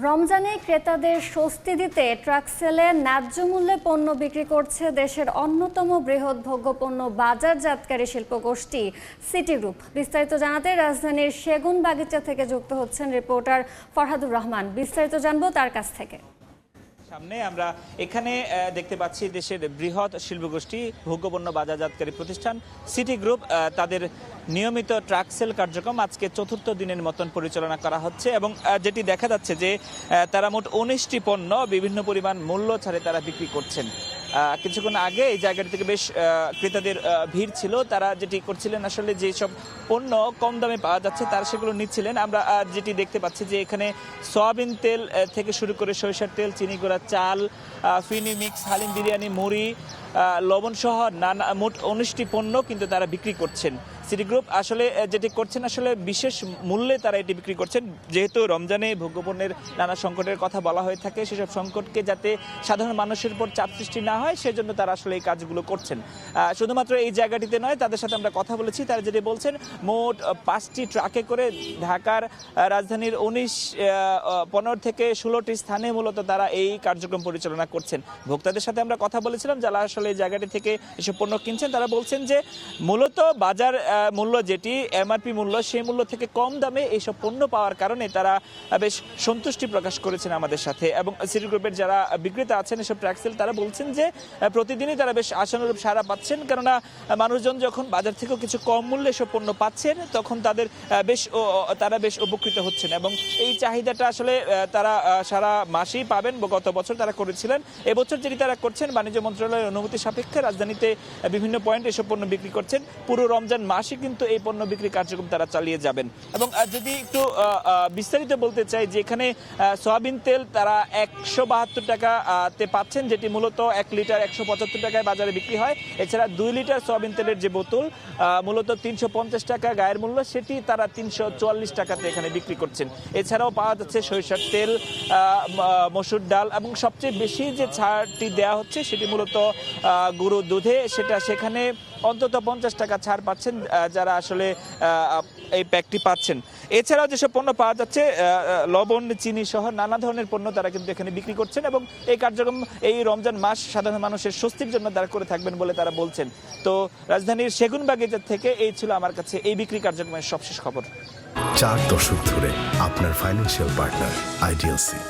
রমজানে ক্রেতাদের স্বস্তি দিতে ট্রাক সেলে ন্যায্য মূল্যে পণ্য বিক্রি করছে দেশের অন্যতম বৃহৎ ভোগ্যপণ্য বাজারজাতকারী শিল্পগোষ্ঠী সিটি গ্রুপ। বিস্তারিত জানাতে রাজধানীর সেগুনবাগিচা থেকে যুক্ত হচ্ছেন রিপোর্টার ফরহাদুর রহমান। বিস্তারিত জানবো তার কাছ থেকে। সামনে আমরা এখানে দেখতে পাচ্ছি দেশের বৃহৎ শিল্পগোষ্ঠী ভোগ্যপণ্য বাজারজাতকারী প্রতিষ্ঠান সিটি গ্রুপ, তাদের নিয়মিত ট্রাক সেল কার্যক্রম আজকে চতুর্থ দিনের মতন পরিচালনা করা হচ্ছে এবং যেটি দেখা যাচ্ছে যে তারা মোট 19টি পণ্য বিভিন্ন পরিমাণ মূল্য ছাড়ে তারা বিক্রি করছেন। কিছুক্ষণ আগে এই জায়গাটি থেকে বেশ ক্রেতাদের ভিড় ছিল। তারা যেটি করছিলেন আসলে যেসব পণ্য কম দামে পাওয়া যাচ্ছে তারা সেগুলো নিচ্ছিলেন। আমরা যেটি দেখতে পাচ্ছি যে এখানে সয়াবিন তেল থেকে শুরু করে সরিষার তেল, চিনি গুঁড়া, চাল, ফিনি মিক্স, হালিম বিরিয়ানি, মুড়ি, লবণ সহ নানা মোট 19টি পণ্য কিন্তু তারা বিক্রি করছেন। সিটি গ্রুপ আসলে যেটি করছেন আসলে বিশেষ মূল্যে তারা এটি বিক্রি করছেন, যেহেতু রমজানে ভোগ্যপণ্যের নানা সংকটের কথা বলা হয়ে থাকে, সেসব সংকটকে যাতে সাধারণ মানুষের উপর চাপ সৃষ্টি না হয় সেজন্য তারা আসলে এই কাজগুলো করছেন। শুধুমাত্র এই জায়গাটিতে নয়, তাদের সাথে আমরা কথা বলেছি, তারা যেটি বলছেন মোট 5টি ট্রাকে করে ঢাকার রাজধানীর 15 থেকে 16টি স্থানে মূলত তারা এই কার্যক্রম পরিচালনা করছেন। ভোক্তাদের সাথে আমরা কথা বলেছিলাম যারা আসলে এই জায়গাটি থেকে এসব পণ্য কিনছেন, তারা বলছেন যে মূলত বাজার মূল্য যেটি এমআরপি মূল্য, সেই মূল্য থেকে কম দামে এইসব পণ্য পাওয়ার কারণে তারা বেশ সন্তুষ্টি প্রকাশ করেছেন আমাদের সাথে। এবং সিটি গ্রুপের যারা বিক্রেতা আছেন এসব ট্রাকসেল, তারা বলছেন যে প্রতিদিনই তারা বেশ আশানুরূপ সাড়া পাচ্ছেন, কেননা মানুষজন যখন বাজার থেকেও কিছু কম মূল্যে এসব পণ্য পাচ্ছেন তখন তারা বেশ উপকৃত হচ্ছেন এবং এই চাহিদাটা আসলে তারা সারা মাসেই পাবেন। গত বছর তারা করেছিলেন, এবছর যেটি তারা করছেন বাণিজ্য মন্ত্রণালয়ের অনুমতি সাপেক্ষে রাজধানীতে বিভিন্ন পয়েন্ট এসব পণ্য বিক্রি করছেন। পুরো রমজান মাসে কিন্তু এই পণ্য বিক্রি কার্যক্রম তারা চালিয়ে যাবেন। এবং যদি একটু বিস্তারিত বলতে চাই যে এখানে সয়াবিন তেল তারা 172 টাকাতে পাচ্ছেন, যেটি মূলত 1 লিটার 175 টাকায় বাজারে বিক্রি হয়। এছাড়া 2 লিটার সয়াবিন তেলের যে বোতল মূলত 350 টাকা গায়ের মূল্য, সেটি তারা 344 টাকাতে এখানে বিক্রি করছেন। এছাড়াও পাওয়া যাচ্ছে সরিষার তেল, মসুর ডাল এবং সবচেয়ে বেশি যে ছাড়টি দেওয়া হচ্ছে সেটি মূলত গরু দুধে, সেখানে অন্তত 50 টাকা ছাড় পাচ্ছেন যারা আসলে এই প্যাকটি পাচ্ছেন। এছাড়াও যেসব পণ্য পাওয়া যাচ্ছে লবণ, চিনি সহ নানা ধরনের পণ্য তারা কিন্তু এখানে বিক্রি করছেন এবং এই কার্যক্রম এই রমজান মাস সাধারণ মানুষের স্বস্তির জন্য তারা করে থাকবেন বলে তারা বলছেন। তো রাজধানীর সেগুনবাগিচা থেকে এই ছিল আমার কাছে এই বিক্রি কার্যক্রমের সবশেষ খবর। 4 দশক ধরে আপনার ফাইন্যান্সিয়াল পার্টনার আইডিএলসি।